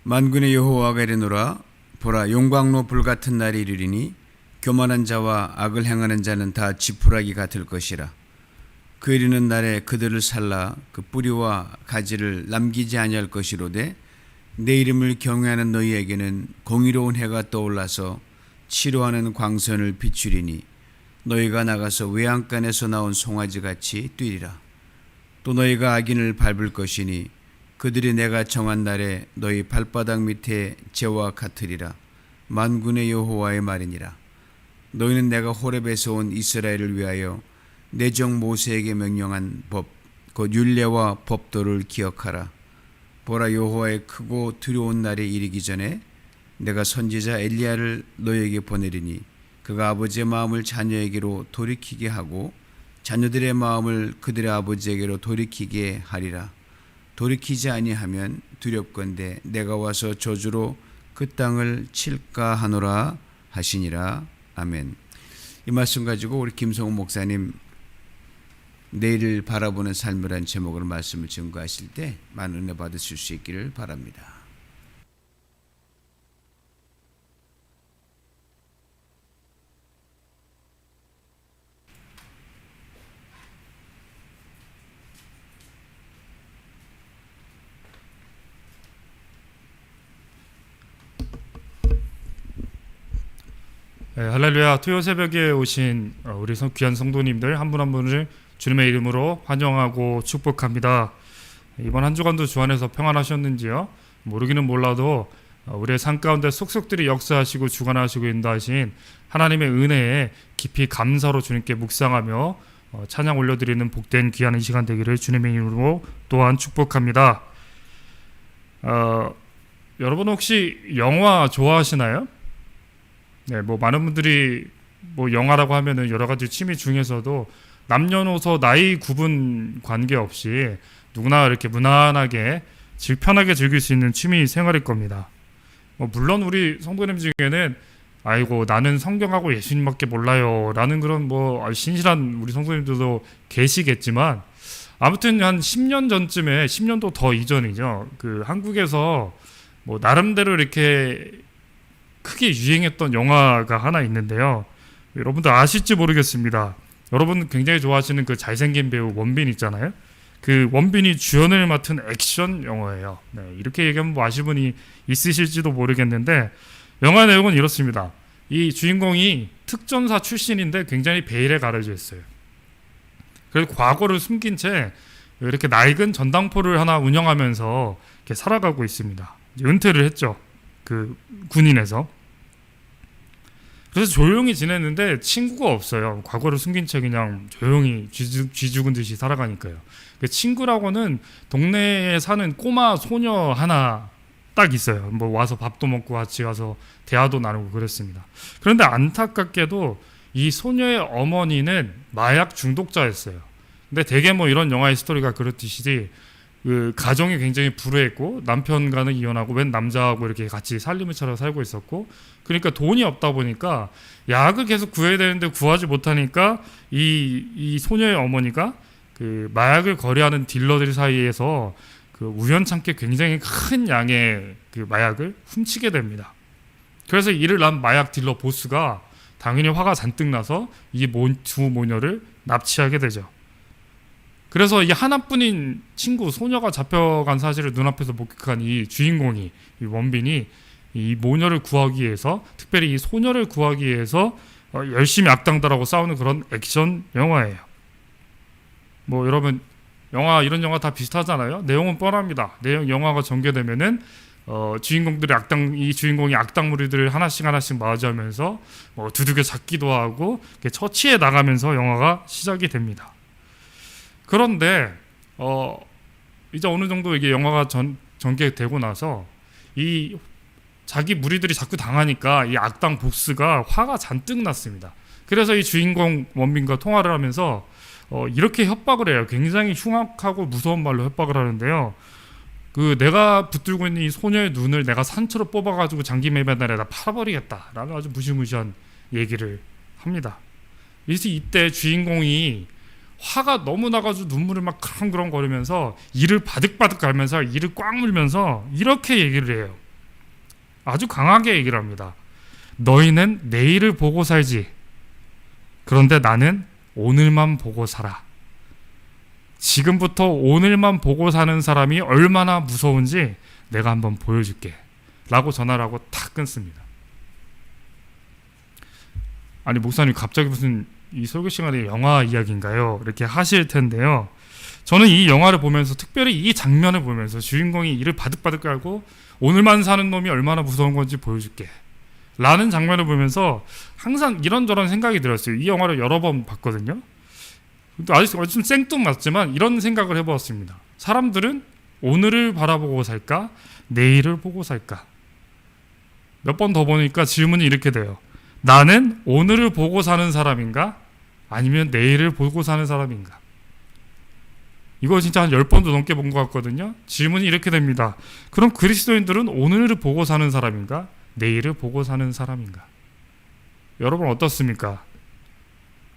만군의 여호와가 이르노라. 보라, 용광로 불같은 날이 이르리니 교만한 자와 악을 행하는 자는 다 지푸라기 같을 것이라. 그 이르는 날에 그들을 살라 그 뿌리와 가지를 남기지 아니할 것이로되 내 이름을 경외하는 너희에게는 공의로운 해가 떠올라서 치료하는 광선을 비추리니 너희가 나가서 외양간에서 나온 송아지같이 뛰리라. 또 너희가 악인을 밟을 것이니 그들이 내가 정한 날에 너희 발바닥 밑에 재와 같으리라. 만군의 여호와의 말이니라. 너희는 내가 호렙에서 온 이스라엘을 위하여 내 종 모세에게 명령한 법, 곧 율례와 법도를 기억하라. 보라, 여호와의 크고 두려운 날이 이르기 전에 내가 선지자 엘리야를 너희에게 보내리니 그가 아버지의 마음을 자녀에게로 돌이키게 하고 자녀들의 마음을 그들의 아버지에게로 돌이키게 하리라. 돌이키지 아니하면 두렵건대 내가 와서 저주로 그 땅을 칠까 하노라 하시니라. 아멘. 이 말씀 가지고 우리 김성호 목사님 내일을 바라보는 삶이라는 제목으로 말씀을 증거하실 때 많은 은혜 받으실 수 있기를 바랍니다. 네, 할렐루야. 토요 새벽에 오신 우리 귀한 성도님들 한 분 한 분을 주님의 이름으로 환영하고 축복합니다. 이번 한 주간도 주 안에서 평안하셨는지요? 모르기는 몰라도 우리의 삶 가운데 속속들이 역사하시고 주관하시고 인도하신 하나님의 은혜에 깊이 감사로 주님께 묵상하며 찬양 올려드리는 복된 귀한 이 시간 되기를 주님의 이름으로 또한 축복합니다. 여러분 혹시 영화 좋아하시나요? 네, 많은 분들이 영화라고 하면은 여러 가지 취미 중에서도 남녀노소 나이 구분 관계없이 누구나 이렇게 무난하게 편하게 즐길 수 있는 취미 생활일 겁니다. 물론 우리 성도님 중에는 아이고 나는 성경하고 예수님밖에 몰라요 라는 그런 신실한 우리 성도님들도 계시겠지만, 아무튼 한 10년 전쯤에 10년도 더 이전이죠. 그 한국에서 나름대로 이렇게 크게 유행했던 영화가 하나 있는데요. 여러분들 아실지 모르겠습니다. 여러분 굉장히 좋아하시는 그 잘생긴 배우 원빈 있잖아요. 그 원빈이 주연을 맡은 액션 영화예요. 네, 이렇게 얘기하면 아실 분이 있으실지도 모르겠는데, 영화 내용은 이렇습니다. 이 주인공이 특전사 출신인데 굉장히 베일에 가려져 있어요. 그래서 과거를 숨긴 채 이렇게 낡은 전당포를 하나 운영하면서 이렇게 살아가고 있습니다. 은퇴를 했죠. 그 군인에서. 그래서 조용히 지냈는데 친구가 없어요. 과거를 숨긴 채 그냥 조용히 쥐 죽은 듯이 살아가니까요. 그 친구라고는 동네에 사는 꼬마 소녀 하나 딱 있어요. 와서 밥도 먹고 같이 와서 대화도 나누고 그랬습니다. 그런데 안타깝게도 이 소녀의 어머니는 마약 중독자였어요. 근데 대개 이런 영화의 스토리가 그렇듯이 그 가정이 굉장히 불우했고 남편과는 이혼하고 웬 남자하고 이렇게 같이 살림을 차려 살고 있었고, 그러니까 돈이 없다 보니까 약을 계속 구해야 되는데 구하지 못하니까 이 소녀의 어머니가 그 마약을 거래하는 딜러들 사이에서 그 우연찮게 굉장히 큰 양의 그 마약을 훔치게 됩니다. 그래서 이를 난 마약 딜러 보스가 당연히 화가 잔뜩 나서 이 두 모녀를 납치하게 되죠. 그래서 이 하나뿐인 친구 소녀가 잡혀간 사실을 눈앞에서 목격한 이 주인공이, 이 원빈이 이 모녀를 구하기 위해서, 특별히 이 소녀를 구하기 위해서 열심히 악당들하고 싸우는 그런 액션 영화예요. 여러분 이런 영화 다 비슷하잖아요. 내용은 뻔합니다. 영화가 전개되면은 이 주인공이 악당 무리들을 하나씩 맞이하면서 두들겨 잡기도 하고 처치해 나가면서 영화가 시작이 됩니다. 그런데 이제 어느 정도 이게 영화가 전개되고 나서 이 자기 무리들이 자꾸 당하니까 이 악당 보스가 화가 잔뜩 났습니다. 그래서 이 주인공 원빈과 통화를 하면서 이렇게 협박을 해요. 굉장히 흉악하고 무서운 말로 협박을 하는데요. 그 내가 붙들고 있는 이 소녀의 눈을 내가 산채로 뽑아가지고 장기매매단에다 팔아버리겠다라는 아주 무시무시한 얘기를 합니다. 그래서 이때 주인공이 화가 너무 나가지고 눈물을 막 그렁그렁 거리면서 이를 바득바득 갈면서 이를 꽉 물면서 이렇게 얘기를 해요. 아주 강하게 얘기를 합니다. 너희는 내일을 보고 살지. 그런데 나는 오늘만 보고 살아. 지금부터 오늘만 보고 사는 사람이 얼마나 무서운지 내가 한번 보여줄게. 라고 전화를 하고 탁 끊습니다. 아니 목사님 갑자기 무슨 이 설교 시간에 영화 이야기인가요? 이렇게 하실 텐데요. 저는 이 영화를 보면서 특별히 이 장면을 보면서 주인공이 이를 바득바득 깔고 오늘만 사는 놈이 얼마나 무서운 건지 보여줄게 라는 장면을 보면서 항상 이런저런 생각이 들었어요. 이 영화를 여러 번 봤거든요. 아주 좀 생뚱맞지만 이런 생각을 해보았습니다. 사람들은 오늘을 바라보고 살까? 내일을 보고 살까? 몇 번 더 보니까 질문이 이렇게 돼요. 나는 오늘을 보고 사는 사람인가? 아니면 내일을 보고 사는 사람인가? 이거 진짜 한 10번도 넘게 본 것 같거든요. 질문이 이렇게 됩니다. 그럼 그리스도인들은 오늘을 보고 사는 사람인가? 내일을 보고 사는 사람인가? 여러분 어떻습니까?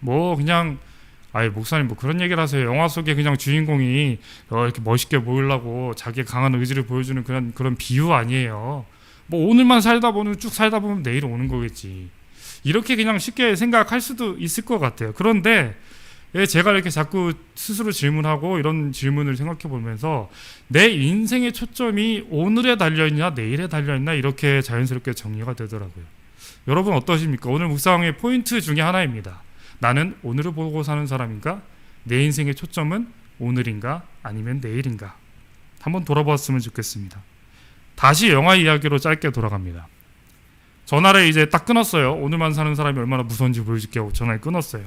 뭐 그냥 아이 목사님 뭐 그런 얘기를 하세요. 영화 속에 그냥 주인공이 이렇게 멋있게 보이려고 자기의 강한 의지를 보여주는 그런 비유 아니에요. 뭐 오늘만 살다 보면 쭉 살다 보면 내일 오는 거겠지. 이렇게 그냥 쉽게 생각할 수도 있을 것 같아요. 그런데 제가 이렇게 자꾸 스스로 질문하고 이런 질문을 생각해 보면서 내 인생의 초점이 오늘에 달려있냐 내일에 달려있나 이렇게 자연스럽게 정리가 되더라고요. 여러분 어떠십니까? 오늘 묵상의 포인트 중에 하나입니다. 나는 오늘을 보고 사는 사람인가? 내 인생의 초점은 오늘인가? 아니면 내일인가? 한번 돌아봤으면 좋겠습니다. 다시 영화 이야기로 짧게 돌아갑니다. 전화를 이제 딱 끊었어요. 오늘만 사는 사람이 얼마나 무서운지 보여줄게 하고 전화를 끊었어요.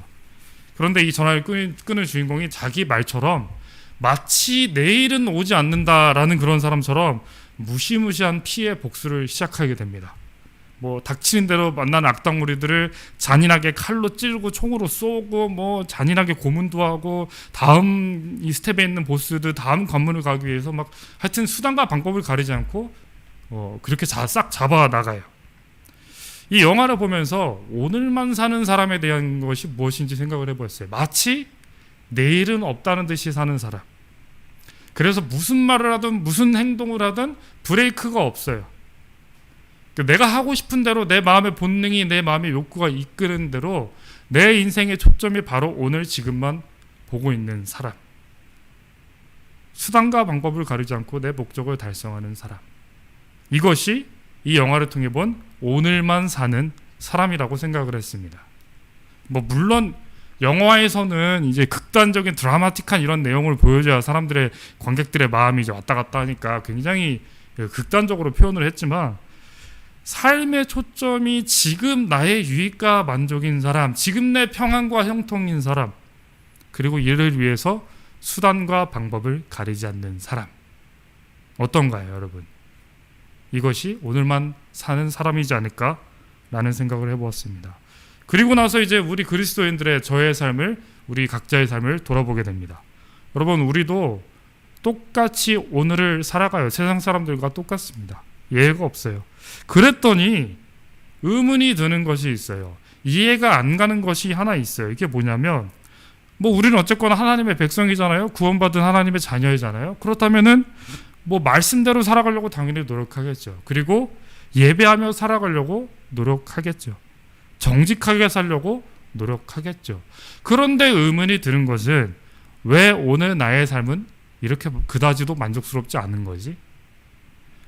그런데 이 전화를 끊은 주인공이 자기 말처럼 마치 내일은 오지 않는다라는 그런 사람처럼 무시무시한 피해 복수를 시작하게 됩니다. 뭐 닥치는 대로 만난 악당 무리들을 잔인하게 칼로 찌르고 총으로 쏘고 뭐 잔인하게 고문도 하고 다음 이 스텝에 있는 보스들 다음 관문을 가기 위해서 막 하여튼 수단과 방법을 가리지 않고 그렇게 싹 잡아 나가요. 이 영화를 보면서 오늘만 사는 사람에 대한 것이 무엇인지 생각을 해보았어요. 마치 내일은 없다는 듯이 사는 사람. 그래서 무슨 말을 하든 무슨 행동을 하든 브레이크가 없어요. 내가 하고 싶은 대로 내 마음의 본능이 내 마음의 욕구가 이끄는 대로 내 인생의 초점이 바로 오늘 지금만 보고 있는 사람. 수단과 방법을 가리지 않고 내 목적을 달성하는 사람. 이것이 이 영화를 통해 본 오늘만 사는 사람이라고 생각을 했습니다. 뭐 물론 영화에서는 이제 극단적인 드라마틱한 이런 내용을 보여줘야 사람들의 관객들의 마음이 이제 왔다 갔다 하니까 굉장히 극단적으로 표현을 했지만 삶의 초점이 지금 나의 유익과 만족인 사람, 지금 내 평안과 형통인 사람, 그리고 이를 위해서 수단과 방법을 가리지 않는 사람. 어떤가요, 여러분? 이것이 오늘만 사는 사람이지 않을까라는 생각을 해보았습니다. 그리고 나서 이제 우리 그리스도인들의 저의 삶을, 우리 각자의 삶을 돌아보게 됩니다. 여러분, 우리도 똑같이 오늘을 살아가요. 세상 사람들과 똑같습니다. 예외가 없어요. 그랬더니 의문이 드는 것이 있어요. 이해가 안 가는 것이 하나 있어요. 이게 뭐냐면 뭐 우리는 어쨌거나 하나님의 백성이잖아요. 구원받은 하나님의 자녀이잖아요. 그렇다면은 뭐 말씀대로 살아가려고 당연히 노력하겠죠. 그리고 예배하며 살아가려고 노력하겠죠. 정직하게 살려고 노력하겠죠. 그런데 의문이 드는 것은 왜 오늘 나의 삶은 이렇게 그다지도 만족스럽지 않은 거지?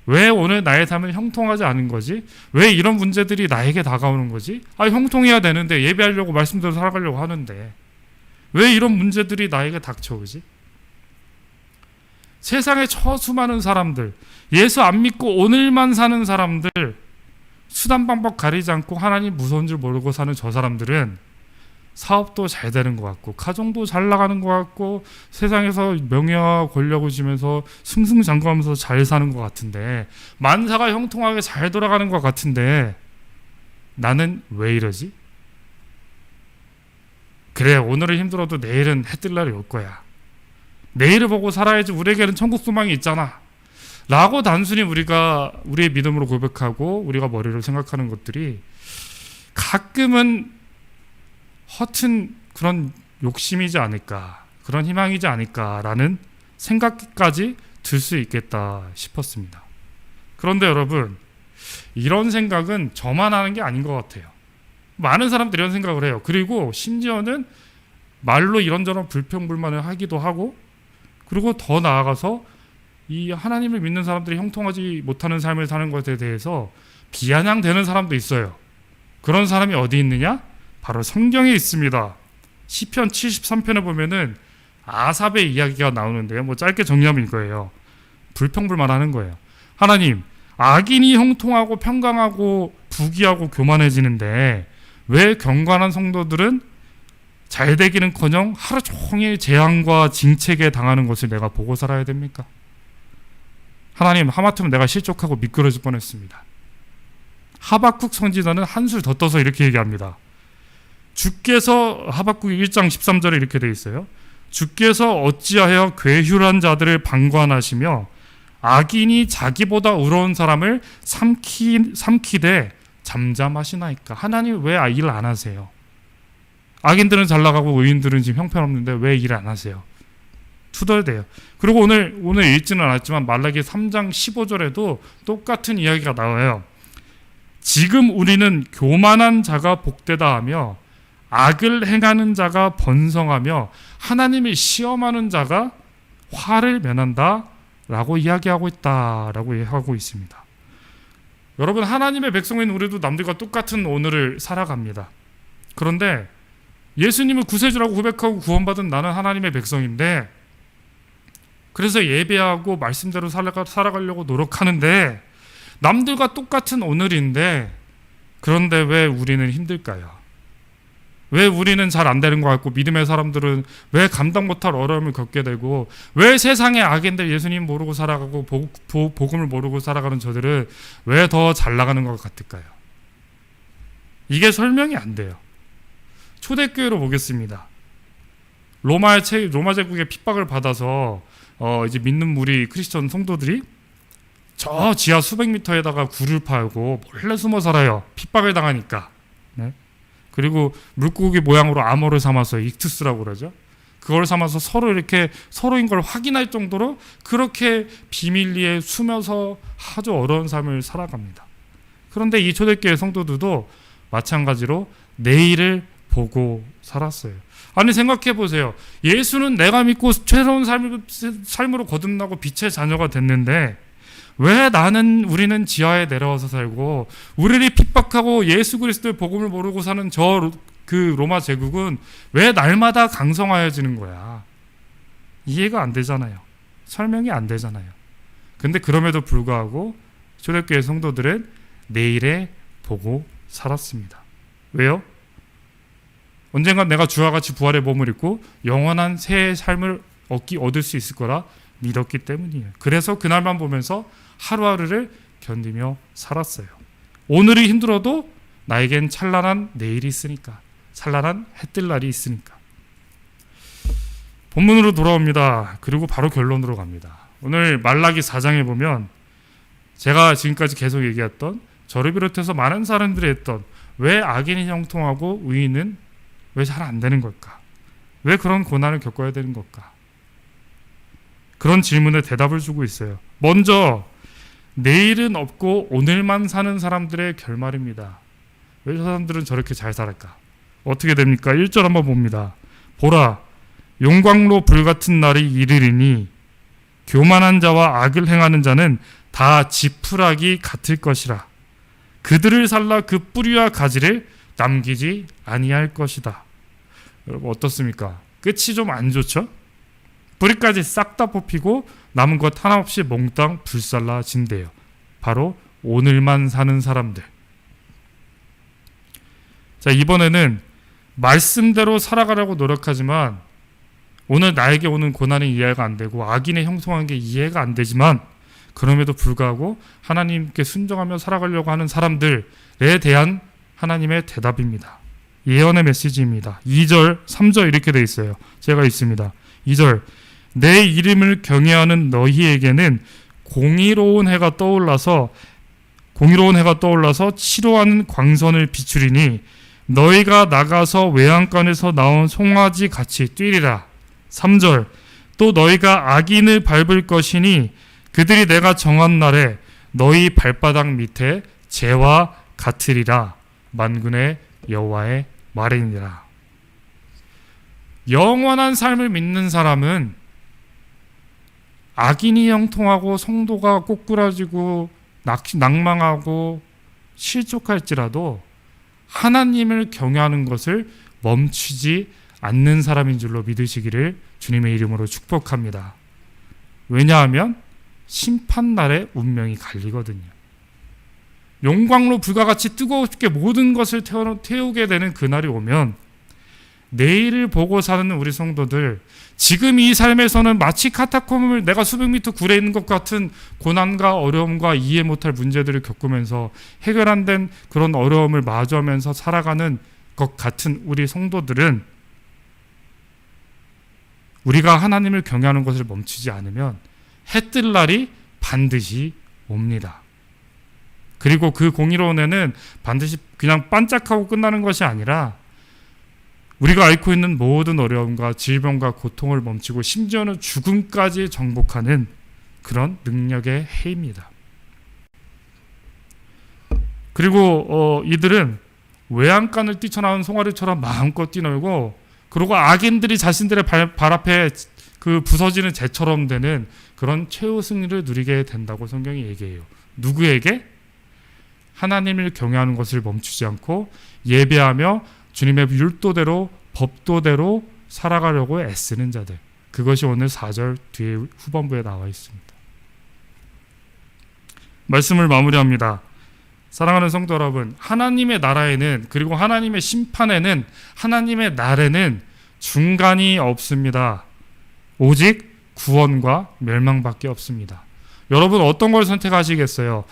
왜 오늘 나의 삶은 형통하지 않은 거지? 왜 이런 문제들이 나에게 다가오는 거지? 형통해야 되는데 예배하려고 말씀대로 살아가려고 하는데 왜 이런 문제들이 나에게 닥쳐오지? 세상에 수많은 사람들, 예수 안 믿고 오늘만 사는 사람들, 수단 방법 가리지 않고 하나님 무서운 줄 모르고 사는 저 사람들은 사업도 잘 되는 것 같고 가정도 잘 나가는 것 같고 세상에서 명예와 권력을 주면서 승승장구하면서 잘 사는 것 같은데 만사가 형통하게 잘 돌아가는 것 같은데 나는 왜 이러지? 그래, 오늘은 힘들어도 내일은 해 뜰 날이 올 거야. 내일을 보고 살아야지, 우리에게는 천국 소망이 있잖아 라고 단순히 우리가 우리의 믿음으로 고백하고 우리가 머리로 생각하는 것들이 가끔은 허튼 그런 욕심이지 않을까, 그런 희망이지 않을까라는 생각까지 들 수 있겠다 싶었습니다. 그런데 여러분, 이런 생각은 저만 하는 게 아닌 것 같아요. 많은 사람들이 이런 생각을 해요. 그리고 심지어는 말로 이런저런 불평불만을 하기도 하고, 그리고 더 나아가서 이 하나님을 믿는 사람들이 형통하지 못하는 삶을 사는 것에 대해서 비아냥대는 사람도 있어요. 그런 사람이 어디 있느냐? 바로 성경에 있습니다. 시편 73편에 보면은 아삽의 이야기가 나오는데요. 뭐 짧게 정리하면 이거예요. 불평불만하는 거예요. 하나님, 악인이 형통하고 평강하고 부귀하고 교만해지는데 왜 경건한 성도들은 잘 되기는커녕 하루 종일 재앙과 징책에 당하는 것을 내가 보고 살아야 됩니까? 하나님, 하마터면 내가 실족하고 미끄러질 뻔했습니다. 하박국 선지자는 한술 더 떠서 이렇게 얘기합니다. 주께서, 하박국 1장 13절에 이렇게 돼 있어요. 주께서 어찌하여 괴휼한 자들을 방관하시며 악인이 자기보다 의로운 사람을 삼키되 잠잠하시나이까. 하나님 왜 일 안 하세요? 악인들은 잘 나가고 의인들은 지금 형편없는데 왜 일 안 하세요? 투덜대요. 그리고 오늘 읽지는 않았지만 말라기 3장 15절에도 똑같은 이야기가 나와요. 지금 우리는 교만한 자가 복되다 하며 악을 행하는 자가 번성하며 하나님을 시험하는 자가 화를 면한다 라고 이야기하고 있다라고 하고 있습니다. 여러분, 하나님의 백성인 우리도 남들과 똑같은 오늘을 살아갑니다. 그런데 예수님을 구세주라고 고백하고 구원받은 나는 하나님의 백성인데, 그래서 예배하고 말씀대로 살아가려고 노력하는데 남들과 똑같은 오늘인데, 그런데 왜 우리는 힘들까요? 왜 우리는 잘 안 되는 것 같고 믿음의 사람들은 왜 감당 못할 어려움을 겪게 되고, 왜 세상의 악인들 예수님 모르고 살아가고 복음을 모르고 살아가는 저들은 왜 더 잘 나가는 것 같을까요? 이게 설명이 안 돼요. 초대교회로 보겠습니다. 로마 제국의 핍박을 받아서 이제 믿는 무리 크리스천 성도들이 저 지하 수백 미터에다가 굴을 팔고 몰래 숨어 살아요. 핍박을 당하니까. 네? 그리고 물고기 모양으로 암호를 삼아서 익투스라고 그러죠. 그걸 삼아서 서로 이렇게 서로인 걸 확인할 정도로 그렇게 비밀리에 숨어서 아주 어려운 삶을 살아갑니다. 그런데 이 초대교회 성도들도 마찬가지로 내일을 보고 살았어요. 아니, 생각해 보세요. 예수는 내가 믿고 새로운 삶으로 거듭나고 빛의 자녀가 됐는데 왜 우리는 지하에 내려와서 살고 우리를 핍박하고 예수 그리스도의 복음을 모르고 사는 그 로마 제국은 왜 날마다 강성하여지는 거야? 이해가 안 되잖아요. 설명이 안 되잖아요. 근데 그럼에도 불구하고 초대교회 성도들은 내일에 보고 살았습니다. 왜요? 언젠간 내가 주와 같이 부활의 몸을 입고 영원한 새 삶을 얻을 수 있을 거라 믿었기 때문이에요. 그래서 그날만 보면서 하루하루를 견디며 살았어요. 오늘이 힘들어도 나에겐 찬란한 내일이 있으니까, 찬란한 해뜰 날이 있으니까. 본문으로 돌아옵니다. 그리고 바로 결론으로 갑니다. 오늘 말라기 4장에 보면 제가 지금까지 계속 얘기했던, 저를 비롯해서 많은 사람들이 했던, 왜 악인이 형통하고 의인은 왜 잘 안 되는 걸까? 왜 그런 고난을 겪어야 되는 걸까? 그런 질문에 대답을 주고 있어요. 먼저 내일은 없고 오늘만 사는 사람들의 결말입니다. 왜 저 사람들은 저렇게 잘 살았까? 어떻게 됩니까? 1절 한번 봅니다. 보라, 용광로 불같은 날이 이르리니 교만한 자와 악을 행하는 자는 다 지푸라기 같을 것이라. 그들을 살라 그 뿌리와 가지를 남기지 아니할 것이다. 여러분, 어떻습니까? 끝이 좀 안 좋죠? 뿌리까지 싹 다 뽑히고 남은 것 하나 없이 몽땅 불살라진대요. 바로 오늘만 사는 사람들. 자, 이번에는 말씀대로 살아가려고 노력하지만 오늘 나에게 오는 고난이 이해가 안 되고 악인의 형통한 게 이해가 안 되지만 그럼에도 불구하고 하나님께 순종하며 살아가려고 하는 사람들에 대한 하나님의 대답입니다. 예언의 메시지입니다. 2절, 3절 이렇게 되어 있어요. 제가 읽습니다. 2절, 내 이름을 경외하는 너희에게는 공의로운 해가 떠올라서 치료하는 광선을 비추리니 너희가 나가서 외양간에서 나온 송아지 같이 뛰리라. 3절, 또 너희가 악인을 밟을 것이니 그들이 내가 정한 날에 너희 발바닥 밑에 재와 같으리라. 만군의 여호와의 말이니라. 영원한 삶을 믿는 사람은 악인이 형통하고 성도가 꼬꾸라지고 낭망하고 실족할지라도 하나님을 경외하는 것을 멈추지 않는 사람인 줄로 믿으시기를 주님의 이름으로 축복합니다. 왜냐하면 심판날에 운명이 갈리거든요. 용광로 불과 같이 뜨겁게 모든 것을 태우게 되는 그날이 오면 내일을 보고 사는 우리 성도들, 지금 이 삶에서는 마치 카타콤을 내가 수백 미터 굴에 있는 것 같은 고난과 어려움과 이해 못할 문제들을 겪으면서 해결 안 된 그런 어려움을 마주하면서 살아가는 것 같은 우리 성도들은 우리가 하나님을 경외하는 것을 멈추지 않으면 해 뜰 날이 반드시 옵니다. 그리고 그 공의로운에는 반드시 그냥 반짝하고 끝나는 것이 아니라 우리가 앓고 있는 모든 어려움과 질병과 고통을 멈추고 심지어는 죽음까지 정복하는 그런 능력의 해입니다. 그리고 이들은 외양간을 뛰쳐나온 송아리처럼 마음껏 뛰놀고, 그리고 악인들이 자신들의 발 앞에 그 부서지는 재처럼 되는 그런 최후 승리를 누리게 된다고 성경이 얘기해요. 누구에게? 하나님을 경외하는 것을 멈추지 않고 예배하며 주님의 율도대로 법도대로 살아가려고 애쓰는 자들. 그것이 오늘 4절 뒤에 후반부에 나와 있습니다. 말씀을 마무리합니다. 사랑하는 성도 여러분, 하나님의 나라에는, 그리고 하나님의 심판에는, 하나님의 날에는 중간이 없습니다. 오직 구원과 멸망밖에 없습니다. 여러분 어떤 걸 선택하시겠어요?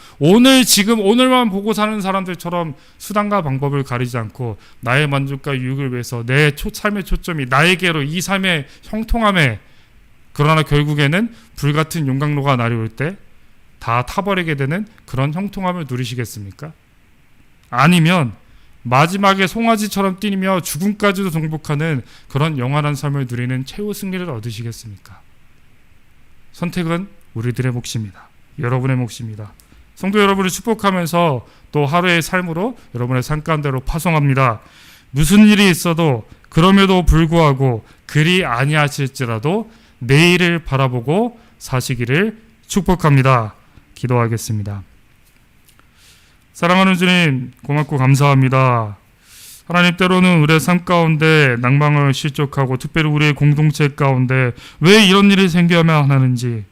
지금 오늘만 보고 사는 사람들처럼 수단과 방법을 가리지 않고 나의 만족과 유익을 위해서 내 삶의 초점이 나에게로, 이 삶의 형통함에, 그러나 결국에는 불같은 용광로가 날아올 때 다 타버리게 되는 그런 형통함을 누리시겠습니까? 아니면 마지막에 송아지처럼 뛰며 죽음까지도 정복하는 그런 영원한 삶을 누리는 최후 승리를 얻으시겠습니까? 선택은 우리들의 몫입니다. 여러분의 몫입니다. 성도 여러분을 축복하면서 또 하루의 삶으로 여러분의 삶 가운데로 파송합니다. 무슨 일이 있어도 그럼에도 불구하고 그리 아니하실지라도 내일을 바라보고 사시기를 축복합니다. 기도하겠습니다. 사랑하는 주님, 고맙고 감사합니다. 하나님, 때로는 우리의 삶 가운데 낭망을 실족하고, 특별히 우리의 공동체 가운데 왜 이런 일이 생겨야만 하는지,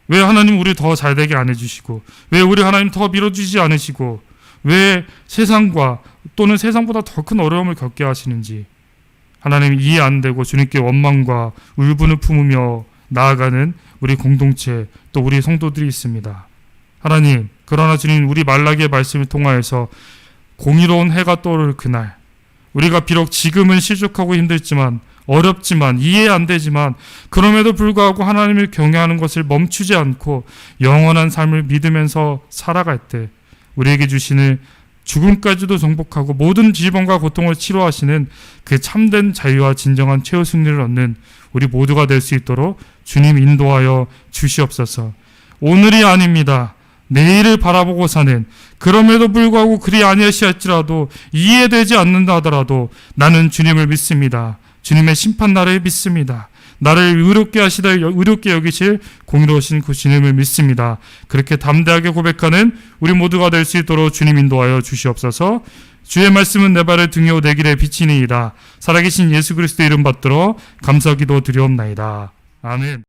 왜 하나님 우리 더 잘되게 안 해주시고, 왜 우리 하나님 더 밀어주지 않으시고, 왜 세상과 또는 세상보다 더 큰 어려움을 겪게 하시는지 하나님 이해 안 되고 주님께 원망과 울분을 품으며 나아가는 우리 공동체, 또 우리 성도들이 있습니다. 하나님, 그러나 주님, 우리 말라기의 말씀을 통하여서 공의로운 해가 떠오를 그날, 우리가 비록 지금은 실족하고 힘들지만, 어렵지만, 이해 안 되지만, 그럼에도 불구하고 하나님을 경외하는 것을 멈추지 않고 영원한 삶을 믿으면서 살아갈 때 우리에게 주시는 죽음까지도 정복하고 모든 질병과 고통을 치료하시는 그 참된 자유와 진정한 최후 승리를 얻는 우리 모두가 될 수 있도록 주님 인도하여 주시옵소서. 오늘이 아닙니다. 내일을 바라보고 사는, 그럼에도 불구하고 그리 아니하시할지라도 이해되지 않는다 하더라도 나는 주님을 믿습니다. 주님의 심판날을 믿습니다. 나를 의롭게 여기실 공의로우신 그 주님을 믿습니다. 그렇게 담대하게 고백하는 우리 모두가 될 수 있도록 주님 인도하여 주시옵소서. 주의 말씀은 내 발의 등이요 내 길의 빛이니이다. 살아계신 예수 그리스도 이름 받들어 감사기도 드리옵나이다. 아멘.